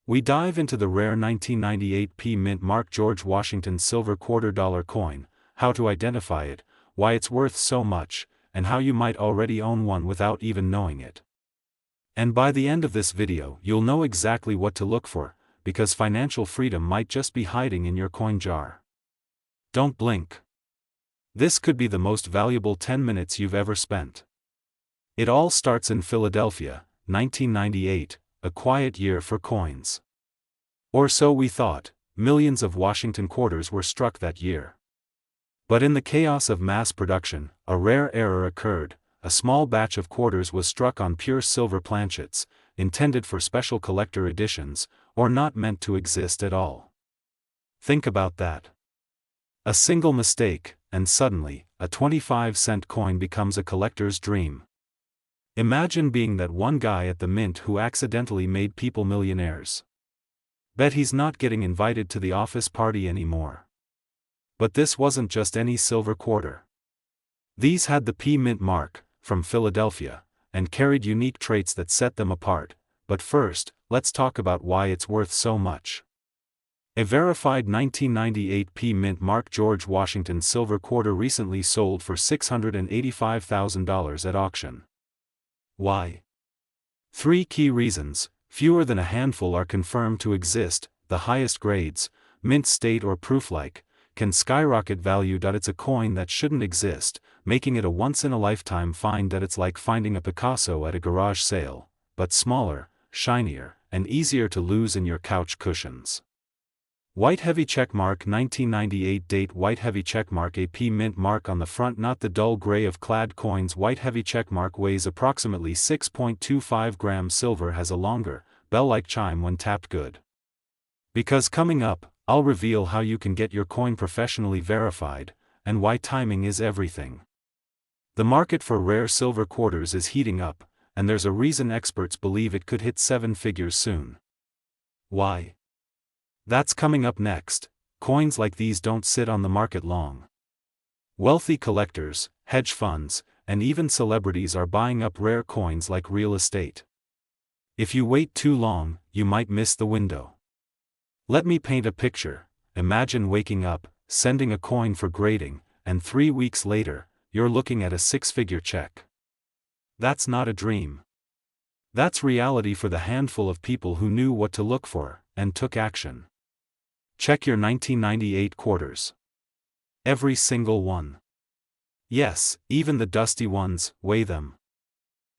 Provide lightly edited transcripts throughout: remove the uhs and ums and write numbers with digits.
We dive into the rare 1998 P Mint Mark George Washington silver $quarter coin, how to identify it, why it's worth so much, and how you might already own one without even knowing it. And by the end of this video you'll know exactly what to look for, because financial freedom might just be hiding in your coin jar. Don't blink. This could be the most valuable 10 minutes you've ever spent. It all starts in Philadelphia, 1998, a quiet year for coins. Or so we thought. Millions of Washington quarters were struck that year. But in the chaos of mass production, a rare error occurred. A small batch of quarters was struck on pure silver planchets, intended for special collector editions, or not meant to exist at all. Think about that. A single mistake, and suddenly, a 25-cent coin becomes a collector's dream. Imagine being that one guy at the mint who accidentally made people millionaires. Bet he's not getting invited to the office party anymore. But this wasn't just any silver quarter. These had the P Mint mark, from Philadelphia, and carried unique traits that set them apart. But first, let's talk about why it's worth so much. A verified 1998 P Mint Mark George Washington silver quarter recently sold for $685,000 at auction. Why? 3 key reasons. Fewer than a handful are confirmed to exist. The highest grades, mint state or proof-like, can skyrocket value. It's a coin that shouldn't exist, making it a once-in-a-lifetime find. It's like finding a Picasso at a garage sale, but smaller, shinier, and easier to lose in your couch cushions. White heavy checkmark 1998 date. White heavy checkmark, a P Mint mark on the front, not the dull gray of clad coins. White heavy checkmark weighs approximately 6.25 grams. Silver has a longer, bell-like chime when tapped. Good. Because coming up, I'll reveal how you can get your coin professionally verified, and why timing is everything. The market for rare silver quarters is heating up, and there's a reason experts believe it could hit 7 figures soon. Why? That's coming up next. Coins like these don't sit on the market long. Wealthy collectors, hedge funds, and even celebrities are buying up rare coins like real estate. If you wait too long, you might miss the window. Let me paint a picture. Imagine waking up, sending a coin for grading, and 3 weeks later, you're looking at a 6-figure check. That's not a dream. That's reality for the handful of people who knew what to look for, and took action. Check your 1998 quarters. Every single one. Yes, even the dusty ones. Weigh them.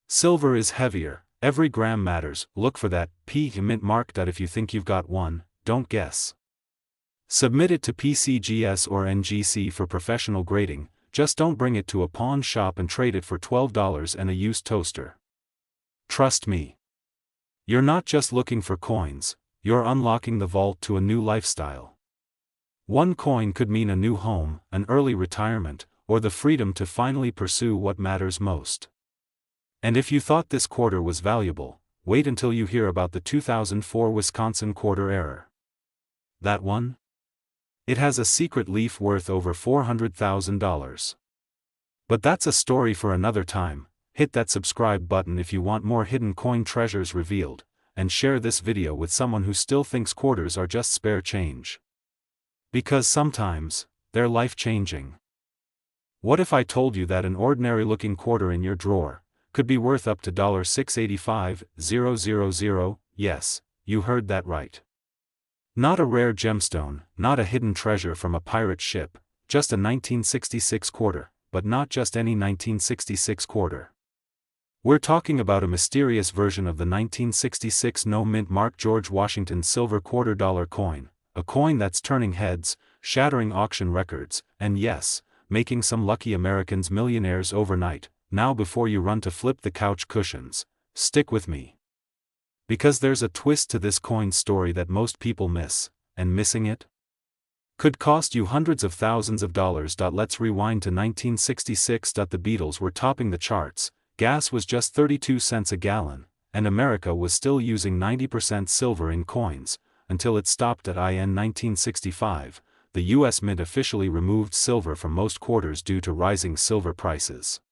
Silver is heavier, every gram matters. Look for that P Mint mark. If you think you've got one, don't guess. Submit it to PCGS or NGC for professional grading. Just don't bring it to a pawn shop and trade it for $12 and a used toaster. Trust me. You're not just looking for coins, you're unlocking the vault to a new lifestyle. One coin could mean a new home, an early retirement, or the freedom to finally pursue what matters most. And if you thought this quarter was valuable, wait until you hear about the 2004 Wisconsin quarter error. That one? It has a secret leaf worth over $400,000. But that's a story for another time. Hit that subscribe button if you want more hidden coin treasures revealed, and share this video with someone who still thinks quarters are just spare change. Because sometimes, they're life-changing. What if I told you that an ordinary-looking quarter in your drawer could be worth up to $685,000? Yes, you heard that right. Not a rare gemstone, not a hidden treasure from a pirate ship, just a 1966 quarter, but not just any 1966 quarter. We're talking about a mysterious version of the 1966 No Mint Mark George Washington silver $quarter coin, a coin that's turning heads, shattering auction records, and yes, making some lucky Americans millionaires overnight. Now before you run to flip the couch cushions, stick with me. Because there's a twist to this coin story that most people miss, and missing it could cost you hundreds of thousands of dollars. Let's rewind to 1966. The Beatles were topping the charts, gas was just 32 cents a gallon, and America was still using 90% silver in coins, until it stopped at in 1965. The U.S. Mint officially removed silver from most quarters due to rising silver prices.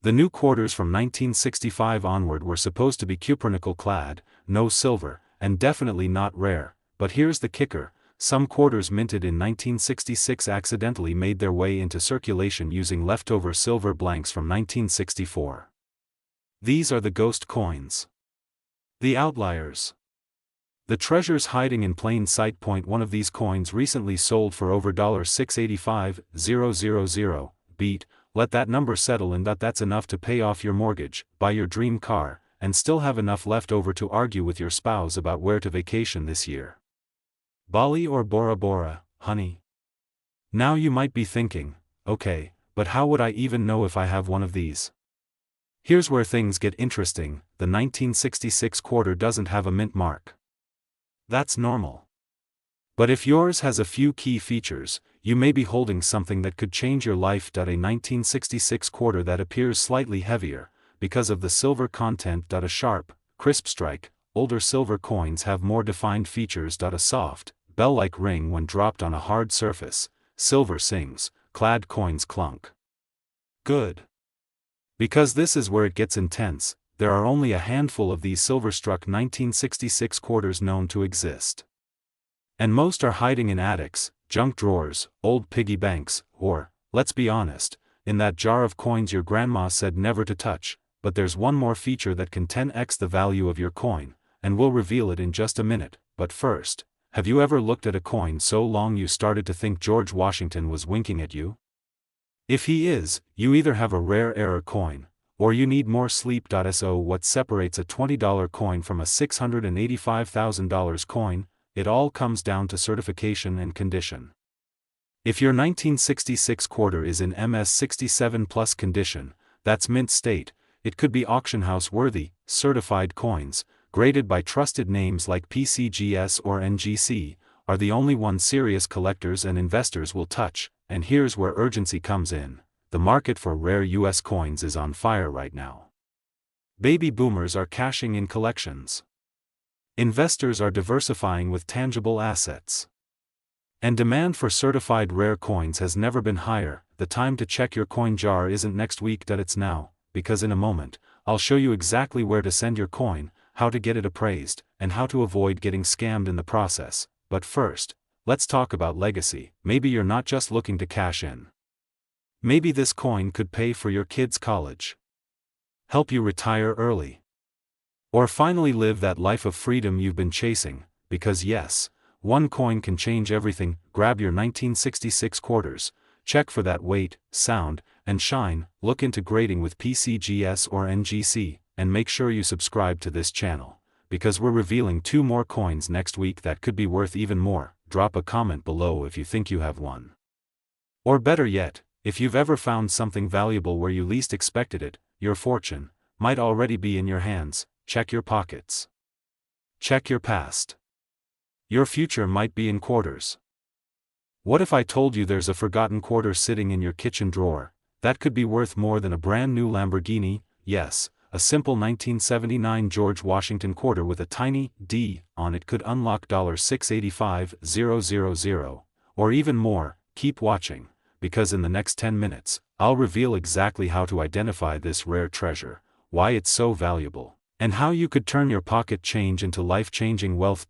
The new quarters from 1965 onward were supposed to be cupronickel clad, no silver, and definitely not rare. But here's the kicker: some quarters minted in 1966 accidentally made their way into circulation using leftover silver blanks from 1964. These are the ghost coins. The outliers. The treasures hiding in plain sight. One of these coins recently sold for over $685,000. Beat, let that number settle in. That's enough to pay off your mortgage, buy your dream car, and still have enough left over to argue with your spouse about where to vacation this year. Bali or Bora Bora, honey? Now you might be thinking, okay, but how would I even know if I have one of these? Here's where things get interesting: the 1966 quarter doesn't have a mint mark. That's normal. But if yours has a few key features, you may be holding something that could change your life. A 1966 quarter that appears slightly heavier, because of the silver content. A sharp, crisp strike. Older silver coins have more defined features. A soft, bell-like ring when dropped on a hard surface. Silver sings, clad coins clunk. Good. Because this is where it gets intense. There are only a handful of these silver-struck 1966 quarters known to exist. And most are hiding in attics, junk drawers, old piggy banks, or, let's be honest, in that jar of coins your grandma said never to touch. But there's one more feature that can 10x the value of your coin, and we'll reveal it in just a minute. But first, have you ever looked at a coin so long you started to think George Washington was winking at you? If he is, you either have a rare error coin, or you need more sleep. So what separates a $20 coin from a $685,000 coin? It all comes down to certification and condition. If your 1966 quarter is in MS67 plus condition, that's mint state, it could be auction house worthy. Certified coins, graded by trusted names like PCGS or NGC, are the only ones serious collectors and investors will touch. And here's where urgency comes in. The market for rare US coins is on fire right now. Baby boomers are cashing in collections. Investors are diversifying with tangible assets. And demand for certified rare coins has never been higher. The time to check your coin jar isn't next week. It's now, because in a moment, I'll show you exactly where to send your coin, how to get it appraised, and how to avoid getting scammed in the process. But first, let's talk about legacy. Maybe you're not just looking to cash in. Maybe this coin could pay for your kids' college, help you retire early, or finally live that life of freedom you've been chasing. Because yes, one coin can change everything. Grab your 1966 quarters, check for that weight, sound, and shine, look into grading with PCGS or NGC, and make sure you subscribe to this channel, because we're revealing 2 more coins next week that could be worth even more. Drop a comment below if you think you have one. Or better yet, if you've ever found something valuable where you least expected it. Your fortune might already be in your hands. Check your pockets. Check your past. Your future might be in quarters. What if I told you there's a forgotten quarter sitting in your kitchen drawer that could be worth more than a brand new Lamborghini? Yes, a simple 1979 George Washington quarter with a tiny D on it could unlock $685,000, or even more. Keep watching, because in the next 10 minutes, I'll reveal exactly how to identify this rare treasure, why it's so valuable, and how you could turn your pocket change into life-changing wealth.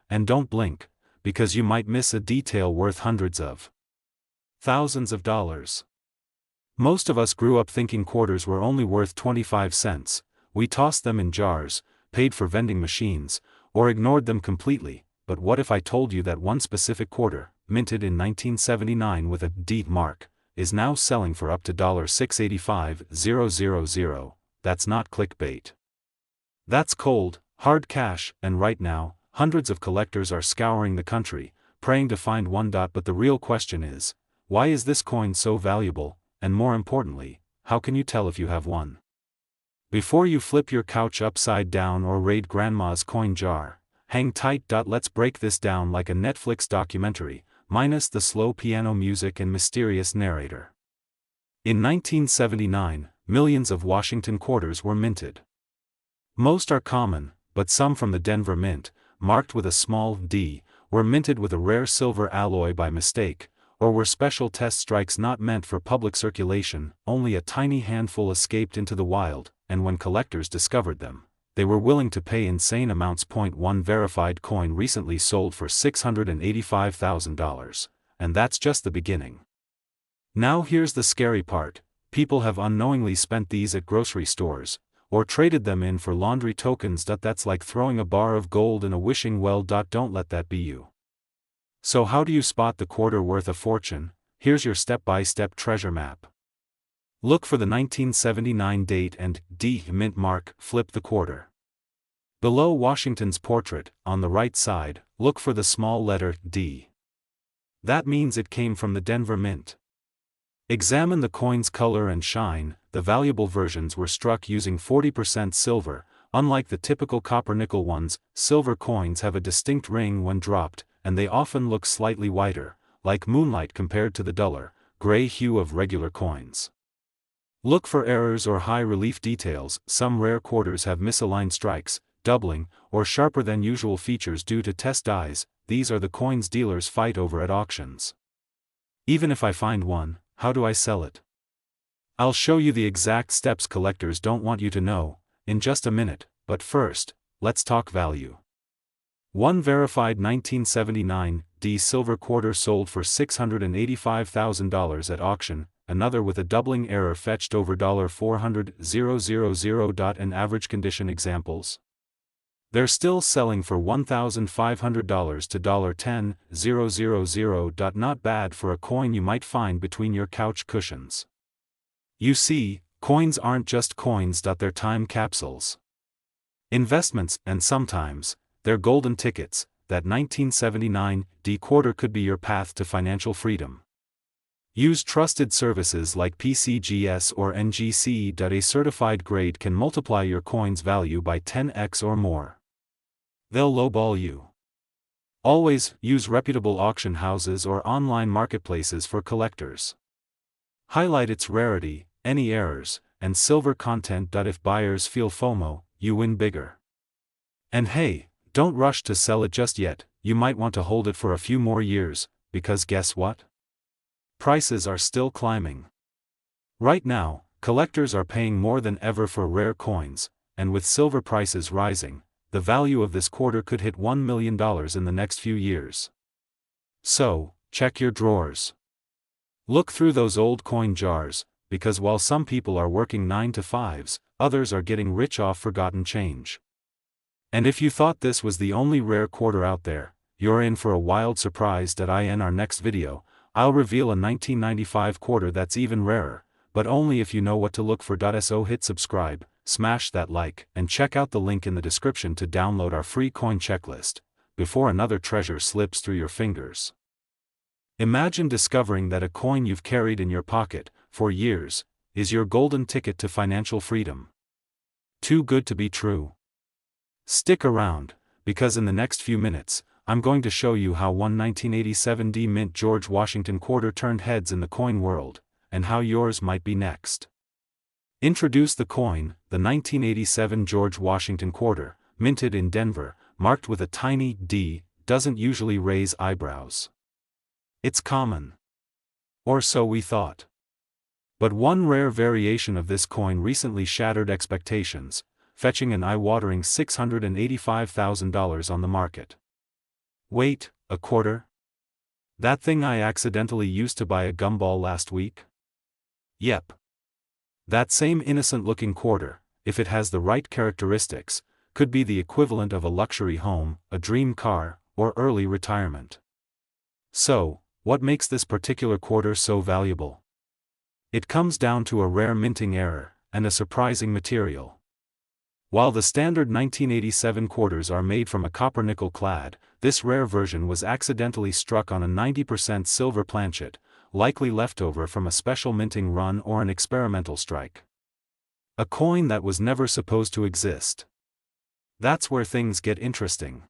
And don't blink, because you might miss a detail worth hundreds of thousands of dollars. Most of us grew up thinking quarters were only worth 25 cents, we tossed them in jars, paid for vending machines, or ignored them completely. But what if I told you that one specific quarter, minted in 1979 with a D mark, is now selling for up to $685,000? That's not clickbait. That's cold, hard cash, and right now, hundreds of collectors are scouring the country, praying to find one. But the real question is, why is this coin so valuable, and more importantly, how can you tell if you have one? Before you flip your couch upside down or raid grandma's coin jar, hang tight. Let's break this down like a Netflix documentary, minus the slow piano music and mysterious narrator. In 1979, millions of Washington quarters were minted. Most are common, but some from the Denver Mint, marked with a small d, were minted with a rare silver alloy by mistake, or were special test strikes not meant for public circulation. Only a tiny handful escaped into the wild, and when collectors discovered them, they were willing to pay insane amounts. One verified coin recently sold for $685,000, and that's just the beginning. Now here's the scary part: people have unknowingly spent these at grocery stores, or traded them in for laundry tokens. That's like throwing a bar of gold in a wishing well. Don't let that be you. So how do you spot the quarter worth a fortune? Here's your step-by-step treasure map. Look for the 1979 date and D mint mark. Flip the quarter. Below Washington's portrait, on the right side, look for the small letter D. That means it came from the Denver Mint. Examine the coin's color and shine. The valuable versions were struck using 40% silver. Unlike the typical copper-nickel ones, silver coins have a distinct ring when dropped, and they often look slightly whiter, like moonlight compared to the duller, gray hue of regular coins. Look for errors or high-relief details. Some rare quarters have misaligned strikes, doubling, or sharper than usual features due to test dies. These are the coins dealers fight over at auctions. Even if I find one, how do I sell it? I'll show you the exact steps collectors don't want you to know, in just a minute, but first, let's talk value. One verified 1979 D silver quarter sold for $685,000 at auction, another with a doubling error fetched over $400,000. And average condition examples? They're still selling for $1,500 to $10,000. Not bad for a coin you might find between your couch cushions. You see, coins aren't just coins. They're time capsules. Investments, and sometimes, they're golden tickets. That 1979 D quarter could be your path to financial freedom. Use trusted services like PCGS or NGC. A certified grade can multiply your coin's value by 10x or more. They'll lowball you. Always use reputable auction houses or online marketplaces for collectors. Highlight its rarity, any errors, and silver content. If buyers feel FOMO, you win bigger. And hey, don't rush to sell it just yet. You might want to hold it for a few more years, because guess what? Prices are still climbing. Right now, collectors are paying more than ever for rare coins, and with silver prices rising, the value of this quarter could hit $1 million in the next few years. So, check your drawers. Look through those old coin jars, because while some people are working 9 to 5s, others are getting rich off forgotten change. And if you thought this was the only rare quarter out there, you're in for a wild surprise. In our next video, I'll reveal a 1995 quarter that's even rarer, but only if you know what to look for. So hit subscribe, smash that like, and check out the link in the description to download our free coin checklist, before another treasure slips through your fingers. Imagine discovering that a coin you've carried in your pocket for years is your golden ticket to financial freedom. Too good to be true. Stick around, because in the next few minutes, I'm going to show you how one 1987 D mint George Washington quarter turned heads in the coin world, and how yours might be next. Introduce the coin. The 1987 George Washington quarter, minted in Denver, marked with a tiny D, doesn't usually raise eyebrows. It's common. Or so we thought. But one rare variation of this coin recently shattered expectations, fetching an eye-watering $685,000 on the market. Wait, a quarter? That thing I accidentally used to buy a gumball last week? Yep. That same innocent-looking quarter, if it has the right characteristics, could be the equivalent of a luxury home, a dream car, or early retirement. So, what makes this particular quarter so valuable? It comes down to a rare minting error, and a surprising material. While the standard 1987 quarters are made from a copper-nickel clad, this rare version was accidentally struck on a 90% silver planchet, likely leftover from a special minting run or an experimental strike. A coin that was never supposed to exist. That's where things get interesting.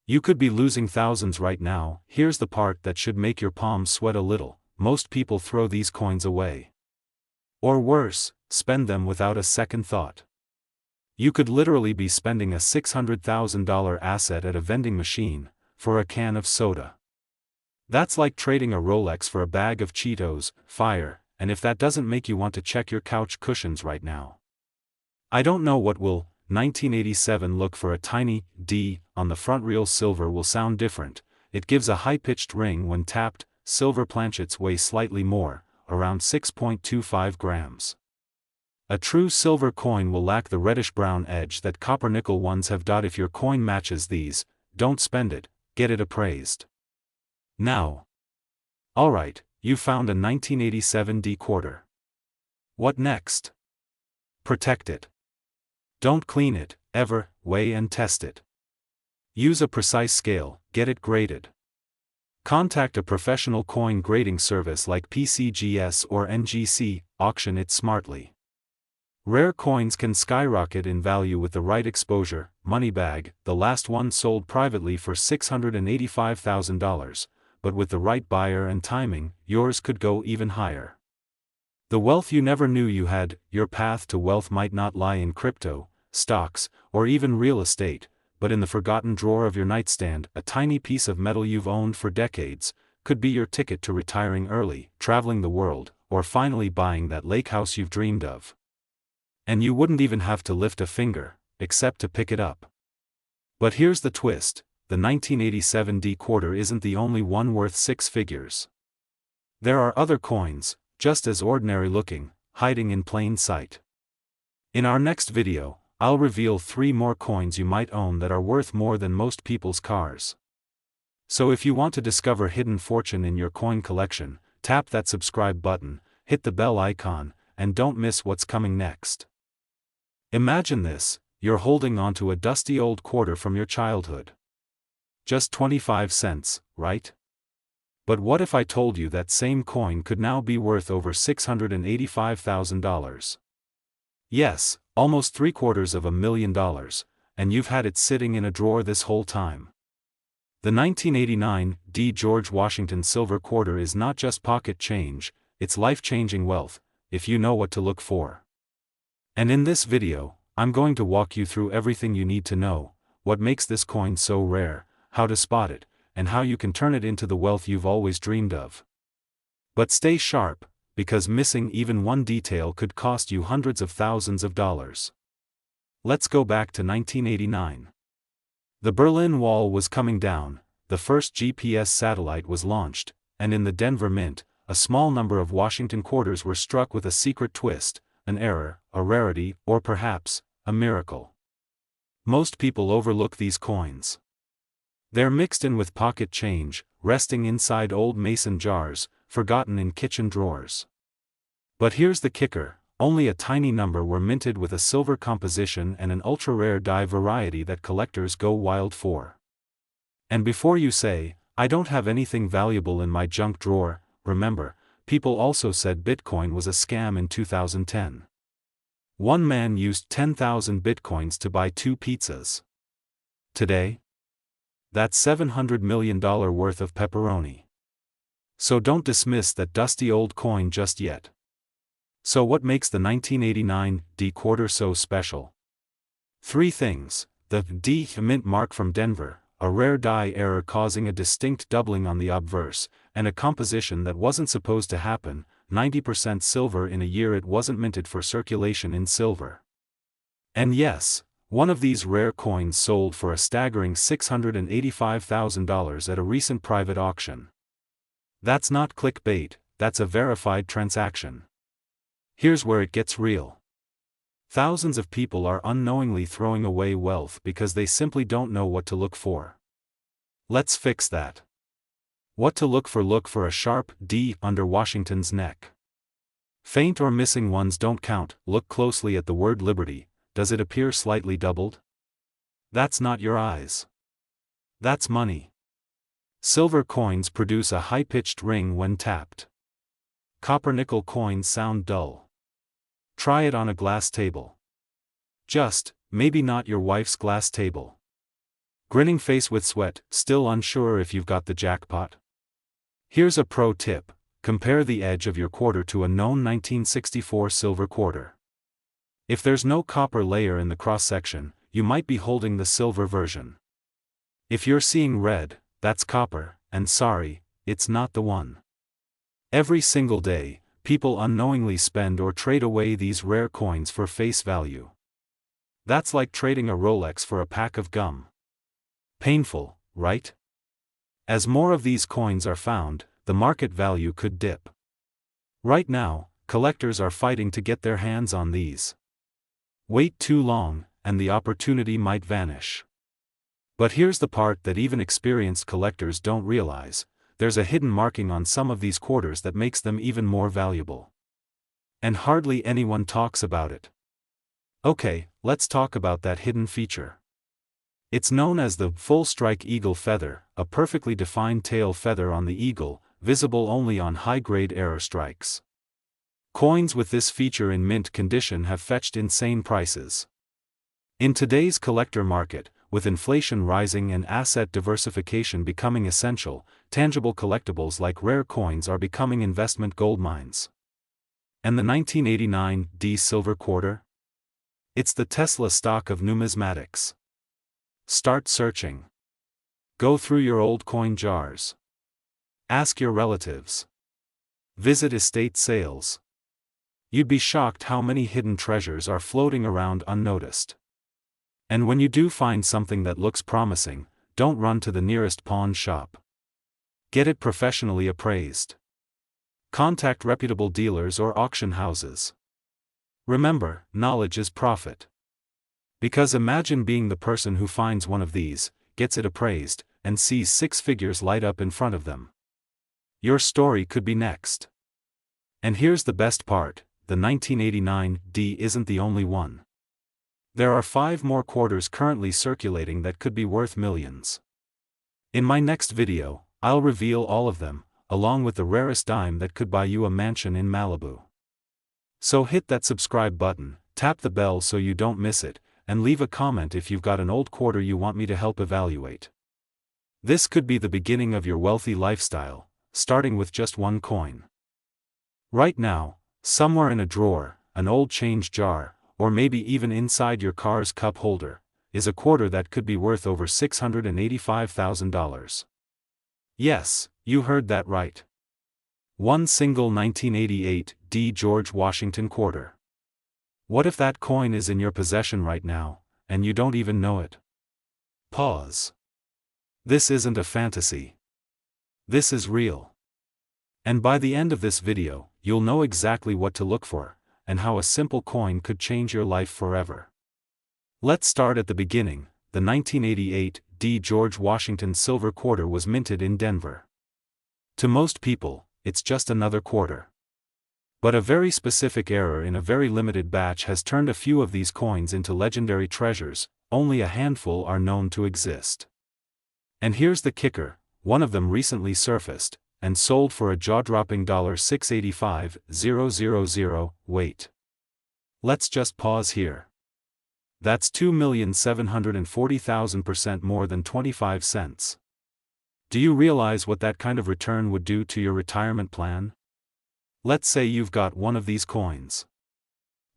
You could be losing thousands right now. Here's the part that should make your palms sweat a little: most people throw these coins away. Or worse, spend them without a second thought. You could literally be spending a $600,000 asset at a vending machine for a can of soda. That's like trading a Rolex for a bag of Cheetos. Fire. And if that doesn't make you want to check your couch cushions right now, I don't know what will. 1987 look for a tiny D on the front. Real silver will sound different. It gives a high-pitched ring when tapped. Silver planchets weigh slightly more, around 6.25 grams. A true silver coin will lack the reddish-brown edge that copper-nickel ones have. If your coin matches these, don't spend it, get it appraised now. Alright, you found a 1987 D quarter. What next? Protect it. Don't clean it, ever, weigh and test it. Use a precise scale, get it graded. Contact a professional coin grading service like PCGS or NGC, auction it smartly. Rare coins can skyrocket in value with the right exposure. Moneybag, the last one sold privately for $685,000, but with the right buyer and timing, yours could go even higher. The wealth you never knew you had. Your path to wealth might not lie in crypto, stocks, or even real estate, but in the forgotten drawer of your nightstand. A tiny piece of metal you've owned for decades could be your ticket to retiring early, traveling the world, or finally buying that lake house you've dreamed of. And you wouldn't even have to lift a finger, except to pick it up. But here's the twist: the 1987 D quarter isn't the only one worth six figures. There are other coins, just as ordinary looking, hiding in plain sight. In our next video, I'll reveal 3 more coins you might own that are worth more than most people's cars. So if you want to discover hidden fortune in your coin collection, tap that subscribe button, hit the bell icon, and don't miss what's coming next. Imagine this: you're holding onto a dusty old quarter from your childhood. Just 25 cents, right? But what if I told you that same coin could now be worth over $685,000? Yes, almost $750,000, and you've had it sitting in a drawer this whole time. The 1989 D. George Washington silver quarter is not just pocket change, it's life-changing wealth, if you know what to look for. And in this video, I'm going to walk you through everything you need to know: what makes this coin so rare, how to spot it, and how you can turn it into the wealth you've always dreamed of. But stay sharp, because missing even one detail could cost you hundreds of thousands of dollars. Let's go back to 1989. The Berlin Wall was coming down, the first GPS satellite was launched, and in the Denver Mint, a small number of Washington quarters were struck with a secret twist: an error, a rarity, or perhaps, a miracle. Most people overlook these coins. They're mixed in with pocket change, resting inside old mason jars, forgotten in kitchen drawers. But here's the kicker: only a tiny number were minted with a silver composition and an ultra-rare die variety that collectors go wild for. And before you say, "I don't have anything valuable in my junk drawer," remember, people also said Bitcoin was a scam in 2010. One man used 10,000 Bitcoins to buy 2 pizzas. Today? That's $700 million worth of pepperoni. So don't dismiss that dusty old coin just yet. So what makes the 1989 D quarter so special? 3 things: the D mint mark from Denver, a rare die error causing a distinct doubling on the obverse, and a composition that wasn't supposed to happen, 90% silver in a year it wasn't minted for circulation in silver. And yes, one of these rare coins sold for a staggering $685,000 at a recent private auction. That's not clickbait, that's a verified transaction. Here's where it gets real. Thousands of people are unknowingly throwing away wealth because they simply don't know what to look for. Let's fix that. What to look for: look for a sharp D under Washington's neck. Faint or missing ones don't count. Look closely at the word liberty. Does it appear slightly doubled? That's not your eyes. That's money. Silver coins produce a high-pitched ring when tapped. Copper-nickel coins sound dull. Try it on a glass table. Just, maybe not your wife's glass table. Grinning face with sweat, still unsure if you've got the jackpot? Here's a pro tip: compare the edge of your quarter to a known 1964 silver quarter. If there's no copper layer in the cross-section, you might be holding the silver version. If you're seeing red, that's copper, and sorry, it's not the one. Every single day, people unknowingly spend or trade away these rare coins for face value. That's like trading a Rolex for a pack of gum. Painful, right? As more of these coins are found, the market value could dip. Right now, collectors are fighting to get their hands on these. Wait too long, and the opportunity might vanish. But here's the part that even experienced collectors don't realize: there's a hidden marking on some of these quarters that makes them even more valuable. And hardly anyone talks about it. Okay, let's talk about that hidden feature. It's known as the full strike eagle feather, a perfectly defined tail feather on the eagle, visible only on high-grade error strikes. Coins with this feature in mint condition have fetched insane prices. In today's collector market, with inflation rising and asset diversification becoming essential, tangible collectibles like rare coins are becoming investment goldmines. And the 1989 D silver quarter? It's the Tesla stock of numismatics. Start searching. Go through your old coin jars. Ask your relatives. Visit estate sales. You'd be shocked how many hidden treasures are floating around unnoticed. And when you do find something that looks promising, don't run to the nearest pawn shop. Get it professionally appraised. Contact reputable dealers or auction houses. Remember, knowledge is profit. Because imagine being the person who finds one of these, gets it appraised, and sees six figures light up in front of them. Your story could be next. And here's the best part: the 1989 D isn't the only one. There are 5 more quarters currently circulating that could be worth millions. In my next video, I'll reveal all of them, along with the rarest dime that could buy you a mansion in Malibu. So hit that subscribe button, tap the bell so you don't miss it, and leave a comment if you've got an old quarter you want me to help evaluate. This could be the beginning of your wealthy lifestyle, starting with just one coin. Right now, somewhere in a drawer, an old change jar, or maybe even inside your car's cup holder, is a quarter that could be worth over $685,000. Yes, you heard that right. One single 1988 D. George Washington quarter. What if that coin is in your possession right now, and you don't even know it? Pause. This isn't a fantasy. This is real. And by the end of this video, you'll know exactly what to look for, and how a simple coin could change your life forever. Let's start at the beginning. The 1988 D. George Washington silver quarter was minted in Denver. To most people, it's just another quarter. But a very specific error in a very limited batch has turned a few of these coins into legendary treasures. Only a handful are known to exist. And here's the kicker: one of them recently surfaced, and sold for a jaw-dropping $685,000. Wait. Let's just pause here. That's 2,740,000% more than 25 cents. Do you realize what that kind of return would do to your retirement plan? Let's say you've got one of these coins.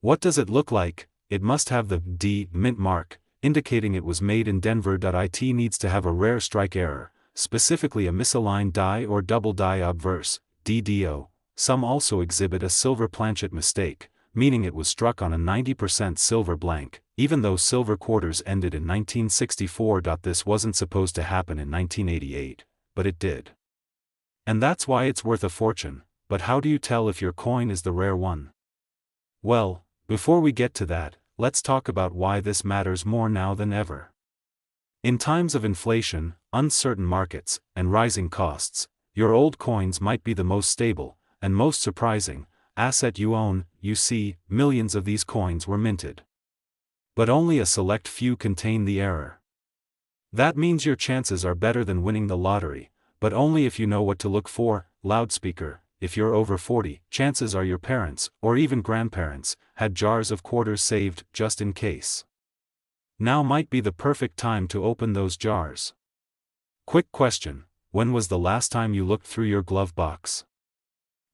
What does it look like? It must have the D mint mark, indicating it was made in Denver. It needs to have a rare strike error, specifically a misaligned die or double die obverse, DDO. Some also exhibit a silver planchet mistake, meaning it was struck on a 90% silver blank, even though silver quarters ended in 1964. This wasn't supposed to happen in 1988, but it did. And that's why it's worth a fortune. But how do you tell if your coin is the rare one? Well, before we get to that, let's talk about why this matters more now than ever. In times of inflation, uncertain markets, and rising costs, your old coins might be the most stable, and most surprising, asset you own. You see, millions of these coins were minted. But only a select few contain the error. That means your chances are better than winning the lottery, but only if you know what to look for. Loudspeaker: if you're over 40, chances are your parents, or even grandparents, had jars of quarters saved just in case. Now might be the perfect time to open those jars. Quick question: when was the last time you looked through your glove box?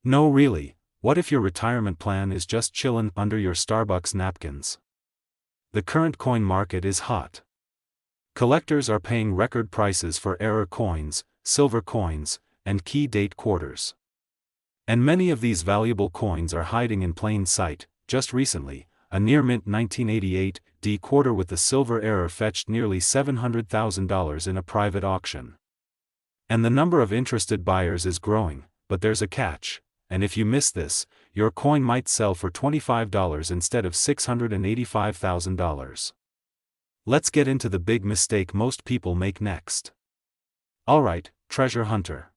No, really. What if your retirement plan is just chillin' under your Starbucks napkins? The current coin market is hot. Collectors are paying record prices for error coins, silver coins, and key date quarters. And many of these valuable coins are hiding in plain sight. Just recently, a near-mint 1988 D quarter with the silver era fetched nearly $700,000 in a private auction. And the number of interested buyers is growing, but there's a catch, and if you miss this, your coin might sell for $25 instead of $685,000. Let's get into the big mistake most people make next. Alright, treasure hunter.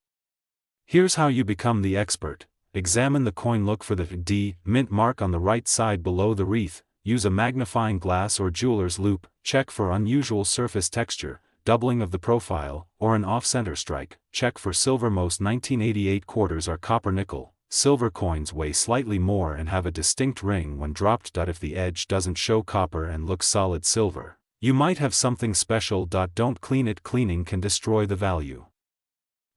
Here's how you become the expert. Examine the coin, look for the D mint mark on the right side below the wreath, use a magnifying glass or jeweler's loupe, check for unusual surface texture, doubling of the profile, or an off-center strike, check for silver. Most 1988 quarters are copper-nickel. Silver coins weigh slightly more and have a distinct ring when dropped. If the edge doesn't show copper and looks solid silver, you might have something special. Don't clean it, cleaning can destroy the value.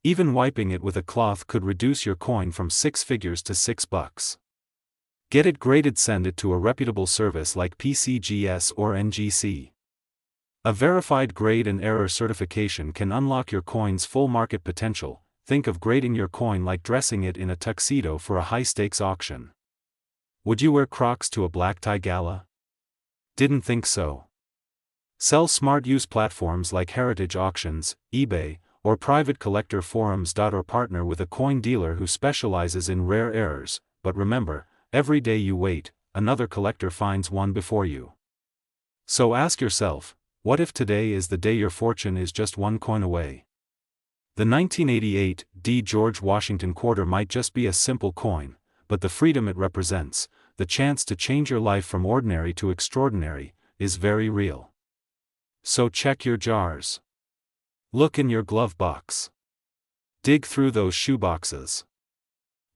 Even wiping it with a cloth could reduce your coin from 6 figures to $6. Get it graded, send it to a reputable service like PCGS or NGC. A verified grade and error certification can unlock your coin's full market potential. Think of grading your coin like dressing it in a tuxedo for a high-stakes auction. Would you wear Crocs to a black tie gala? Didn't think so. Sell smart. Use platforms like Heritage Auctions, eBay, or private collector forums. Or partner with a coin dealer who specializes in rare errors, but remember, every day you wait, another collector finds one before you. So ask yourself, what if today is the day your fortune is just one coin away? The 1988 D. George Washington quarter might just be a simple coin, but the freedom it represents, the chance to change your life from ordinary to extraordinary, is very real. So check your jars. Look in your glove box. Dig through those shoe boxes.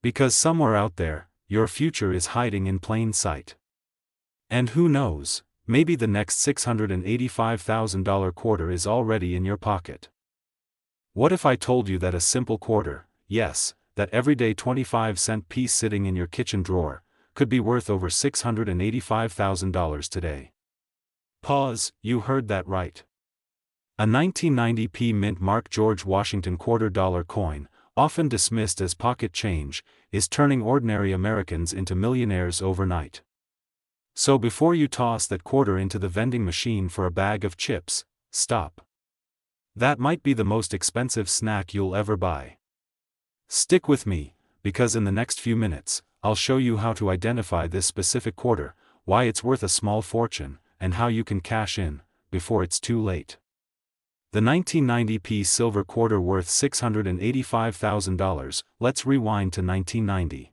Because somewhere out there, your future is hiding in plain sight. And who knows, maybe the next $685,000 quarter is already in your pocket. What if I told you that a simple quarter, yes, that everyday 25-cent piece sitting in your kitchen drawer, could be worth over $685,000 today? Pause, you heard that right. A 1990p mint mark George Washington $quarter coin, often dismissed as pocket change, is turning ordinary Americans into millionaires overnight. So before you toss that quarter into the vending machine for a bag of chips, stop. That might be the most expensive snack you'll ever buy. Stick with me, because in the next few minutes, I'll show you how to identify this specific quarter, why it's worth a small fortune, and how you can cash in, before it's too late. The 1990p silver quarter worth $685,000. Let's rewind to 1990.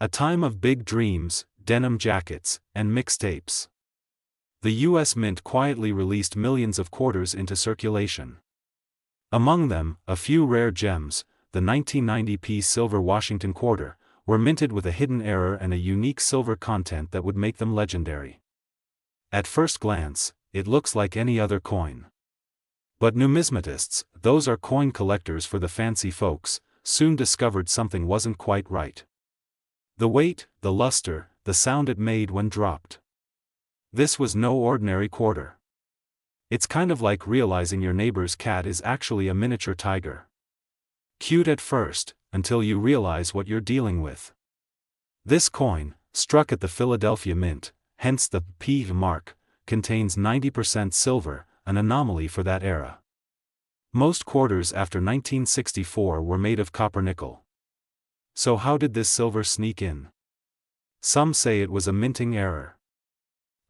A time of big dreams, denim jackets, and mixtapes. The U.S. Mint quietly released millions of quarters into circulation. Among them, a few rare gems, the 1990p silver Washington quarter, were minted with a hidden error and a unique silver content that would make them legendary. At first glance, it looks like any other coin. But numismatists, those are coin collectors for the fancy folks, soon discovered something wasn't quite right. The weight, the luster, the sound it made when dropped. This was no ordinary quarter. It's kind of like realizing your neighbor's cat is actually a miniature tiger. Cute at first, until you realize what you're dealing with. This coin, struck at the Philadelphia Mint, hence the P mark, contains 90% silver, an anomaly for that era. Most quarters after 1964 were made of copper-nickel. So how did this silver sneak in? Some say it was a minting error.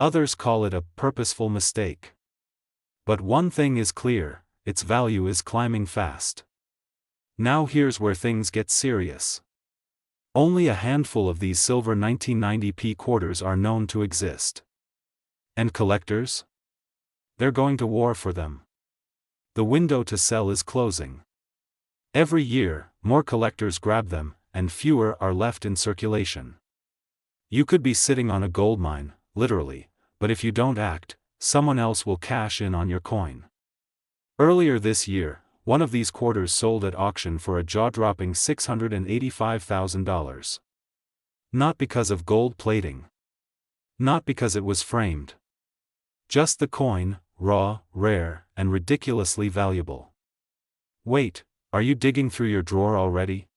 Others call it a purposeful mistake. But one thing is clear, its value is climbing fast. Now here's where things get serious. Only a handful of these silver 1990p quarters are known to exist. And collectors? They're going to war for them. The window to sell is closing. Every year, more collectors grab them, and fewer are left in circulation. You could be sitting on a goldmine, literally, but if you don't act, someone else will cash in on your coin. Earlier this year, one of these quarters sold at auction for a jaw-dropping $685,000. Not because of gold plating. Not because it was framed. Just the coin, raw, rare, and ridiculously valuable. Wait, are you digging through your drawer already?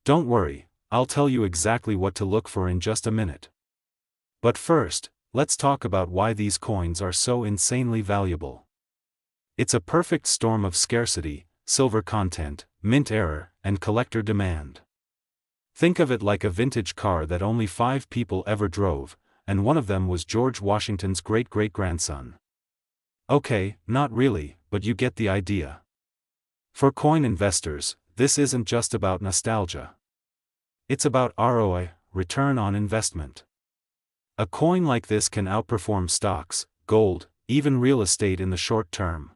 Don't worry, I'll tell you exactly what to look for in just a minute. But first, let's talk about why these coins are so insanely valuable. It's a perfect storm of scarcity, silver content, mint error, and collector demand. Think of it like a vintage car that only 5 people ever drove, and one of them was George Washington's great-great-grandson. Okay, not really, but you get the idea. For coin investors, this isn't just about nostalgia. It's about ROI, return on investment. A coin like this can outperform stocks, gold, even real estate in the short term.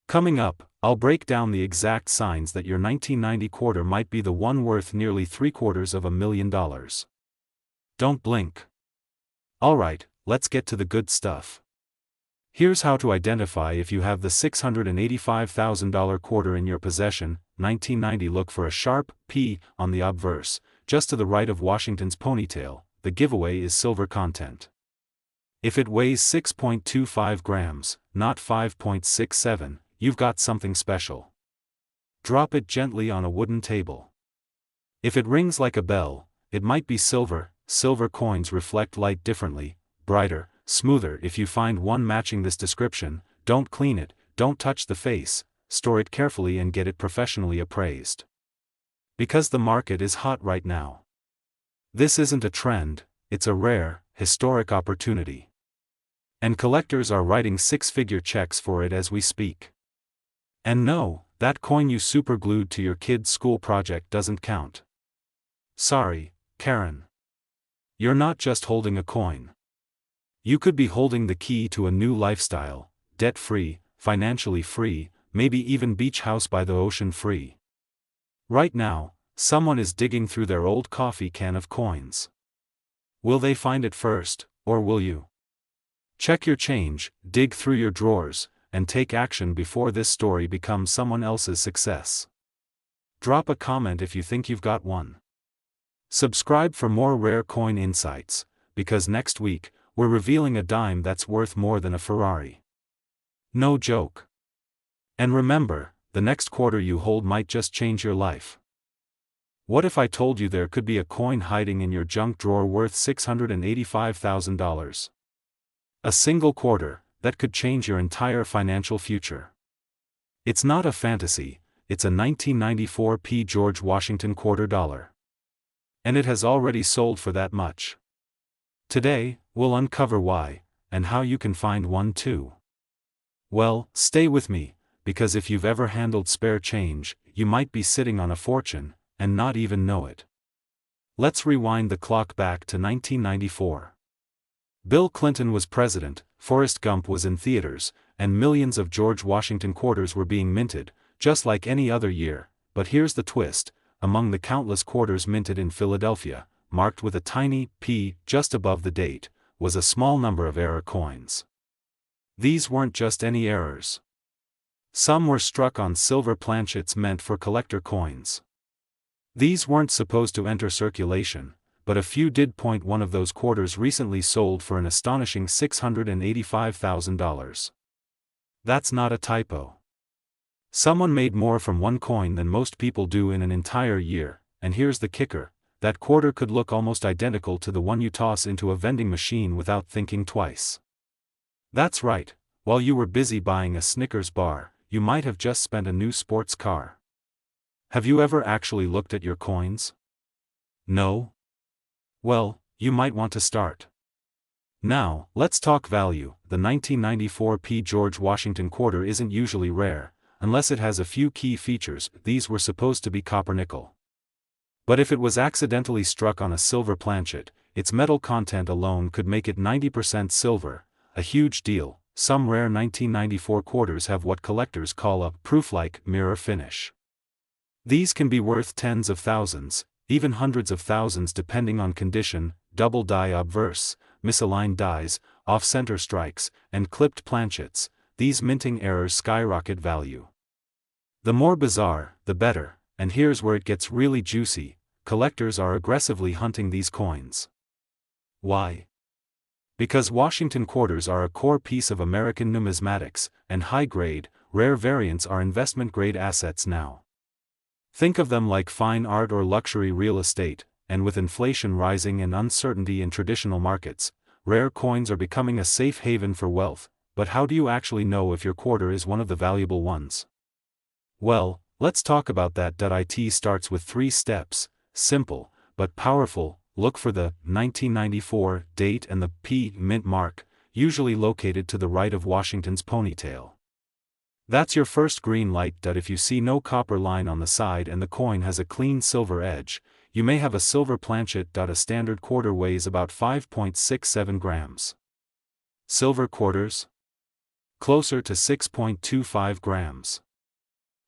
Coming up, I'll break down the exact signs that your 1990 quarter might be the one worth nearly $750,000. Don't blink. Alright, let's get to the good stuff. Here's how to identify if you have the $685,000 quarter in your possession. 1990. Look for a sharp P on the obverse, just to the right of Washington's ponytail. The giveaway is silver content. If it weighs 6.25 grams, not 5.67, you've got something special. Drop it gently on a wooden table. If it rings like a bell, it might be silver. Silver coins reflect light differently, brighter, smoother. If you find one matching this description, don't clean it, don't touch the face, store it carefully and get it professionally appraised. Because the market is hot right now. This isn't a trend, it's a rare, historic opportunity. And collectors are writing 6-figure checks for it as we speak. And no, that coin you superglued to your kid's school project doesn't count. Sorry, Karen. You're not just holding a coin. You could be holding the key to a new lifestyle, debt-free, financially free, maybe even beach house by the ocean free. Right now, someone is digging through their old coffee can of coins. Will they find it first, or will you? Check your change, dig through your drawers, and take action before this story becomes someone else's success. Drop a comment if you think you've got one. Subscribe for more rare coin insights, because next week, we're revealing a dime that's worth more than a Ferrari. No joke. And remember, the next quarter you hold might just change your life. What if I told you there could be a coin hiding in your junk drawer worth $685,000? A single quarter, that could change your entire financial future. It's not a fantasy, it's a 1994 P. George Washington quarter dollar. And it has already sold for that much. Today, we'll uncover why, and how you can find one too. Well, stay with me, because if you've ever handled spare change, you might be sitting on a fortune, and not even know it. Let's rewind the clock back to 1994. Bill Clinton was president, Forrest Gump was in theaters, and millions of George Washington quarters were being minted, just like any other year. But here's the twist: among the countless quarters minted in Philadelphia, marked with a tiny P just above the date, was a small number of error coins. These weren't just any errors. Some were struck on silver planchets meant for collector coins. These weren't supposed to enter circulation, but a few did. One of those quarters recently sold for an astonishing $685,000. That's not a typo. Someone made more from one coin than most people do in an entire year, and here's the kicker: that quarter could look almost identical to the one you toss into a vending machine without thinking twice. That's right, while you were busy buying a Snickers bar, you might have just spent a new sports car. Have you ever actually looked at your coins? No? Well, you might want to start. Now, let's talk value. The 1994 P. George Washington quarter isn't usually rare, unless it has a few key features. These were supposed to be copper-nickel. But if it was accidentally struck on a silver planchet, its metal content alone could make it 90% silver, a huge deal. Some rare 1994 quarters have what collectors call a proof-like mirror finish. These can be worth tens of thousands, even hundreds of thousands depending on condition: double die obverse, misaligned dies, off-center strikes, and clipped planchets. These minting errors skyrocket value. The more bizarre, the better, and here's where it gets really juicy: collectors are aggressively hunting these coins. Why? Because Washington quarters are a core piece of American numismatics, and high-grade, rare variants are investment-grade assets now. Think of them like fine art or luxury real estate, and with inflation rising and uncertainty in traditional markets, rare coins are becoming a safe haven for wealth, but how do you actually know if your quarter is one of the valuable ones? Well, let's talk about that. It starts with 3 steps, simple, but powerful. Look for the 1994 date and the P mint mark, usually located to the right of Washington's ponytail. That's your first green light. If you see no copper line on the side and the coin has a clean silver edge, you may have a silver planchet. A standard quarter weighs about 5.67 grams. Silver quarters? Closer to 6.25 grams.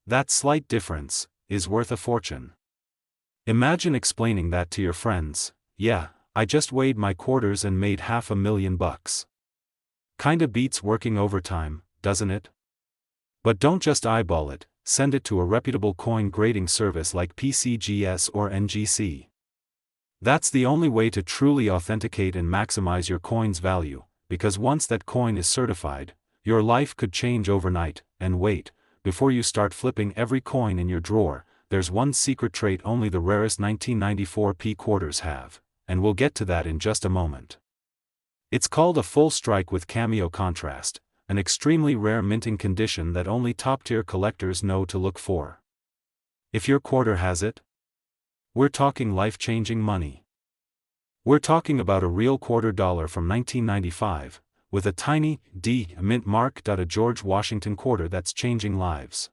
That slight difference is worth a fortune. Imagine explaining that to your friends. Yeah, I just weighed my quarters and made $500,000. Kinda beats working overtime, doesn't it? But don't just eyeball it, send it to a reputable coin grading service like PCGS or NGC. That's the only way to truly authenticate and maximize your coin's value, because once that coin is certified, your life could change overnight. And wait, before you start flipping every coin in your drawer, there's one secret trait only the rarest 1994 P quarters have, and we'll get to that in just a moment. It's called a full strike with cameo contrast, an extremely rare minting condition that only top-tier collectors know to look for. If your quarter has it, we're talking life-changing money. We're talking about a real $quarter from 1995, with a tiny D mint mark. A George Washington quarter that's changing lives.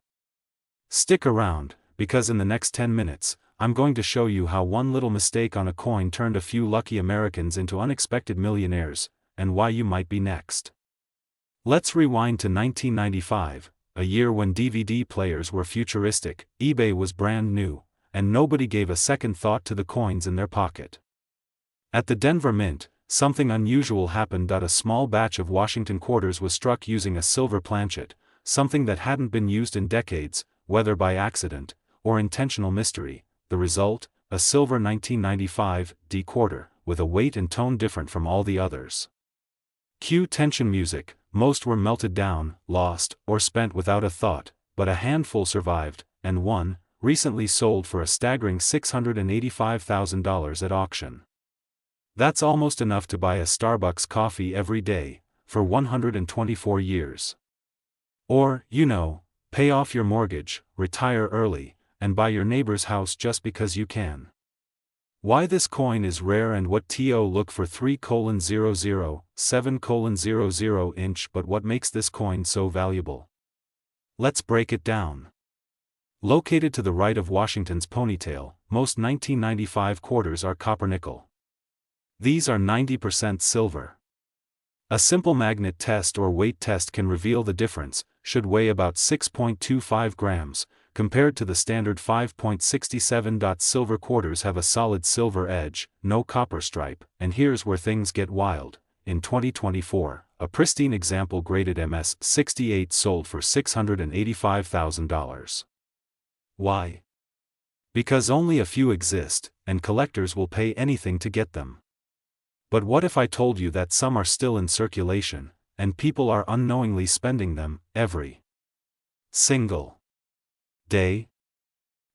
Stick around, because in the next 10 minutes, I'm going to show you how one little mistake on a coin turned a few lucky Americans into unexpected millionaires, and why you might be next. Let's rewind to 1995, a year when DVD players were futuristic, eBay was brand new, and nobody gave a second thought to the coins in their pocket. At the Denver Mint, something unusual happened. A small batch of Washington quarters was struck using a silver planchet, something that hadn't been used in decades, whether by accident or intentional mystery. The result, a silver 1995 D quarter, with a weight and tone different from all the others. Cue tension music. Most were melted down, lost, or spent without a thought, but a handful survived, and one, recently sold for a staggering $685,000 at auction. That's almost enough to buy a Starbucks coffee every day, for 124 years. Or, pay off your mortgage, retire early, and buy your neighbor's house just because you can. Why this coin is rare and what to look for. 3:00, 7:00 inch. But what makes this coin so valuable? Let's break it down. Located to the right of Washington's ponytail, most 1995 quarters are copper nickel. These are 90% silver. A simple magnet test or weight test can reveal the difference. Should weigh about 6.25 grams, compared to the standard 5.67. Silver quarters have a solid silver edge, no copper stripe, and here's where things get wild. In 2024, a pristine example graded MS-68 sold for $685,000. Why? Because only a few exist, and collectors will pay anything to get them. But what if I told you that some are still in circulation, and people are unknowingly spending them every single day?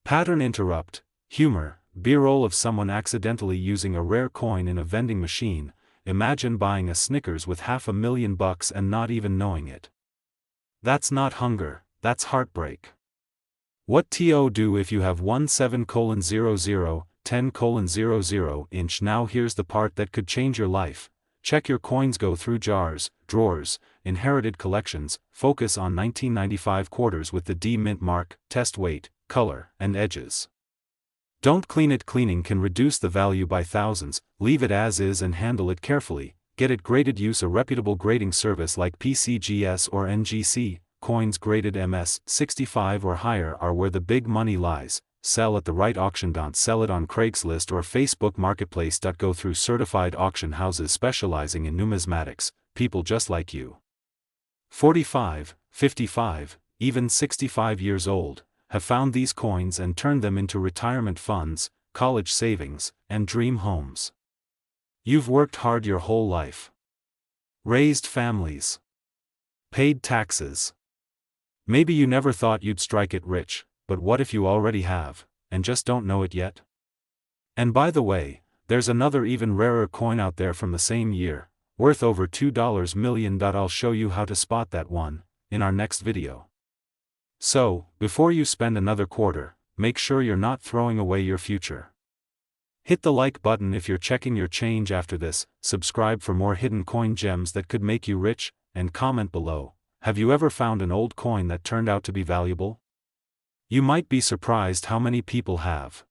Pattern interrupt, humor, b-roll of someone accidentally using a rare coin in a vending machine. Imagine buying a Snickers with $500,000 and not even knowing it. That's not hunger, that's heartbreak. What to do if you have 17:00, 10:00 inch? Now here's the part that could change your life. Check your coins, go through jars, drawers, inherited collections, focus on 1995 quarters with the D mint mark, test weight, color, and edges. Don't clean it. Cleaning can reduce the value by thousands. Leave it as is and handle it carefully. Get it graded. Use a reputable grading service like PCGS or NGC. Coins graded MS-65 or higher are where the big money lies. Sell at the right auction. Don't sell it on Craigslist or Facebook Marketplace. Go through certified auction houses specializing in numismatics, people just like you. 45, 55, even 65 years old, have found these coins and turned them into retirement funds, college savings, and dream homes. You've worked hard your whole life. Raised families. Paid taxes. Maybe you never thought you'd strike it rich, but what if you already have, and just don't know it yet? And by the way, there's another even rarer coin out there from the same year, worth over $2 million. I'll show you how to spot that one, in our next video. So, before you spend another quarter, make sure you're not throwing away your future. Hit the like button if you're checking your change after this, subscribe for more hidden coin gems that could make you rich, and comment below, have you ever found an old coin that turned out to be valuable? You might be surprised how many people have.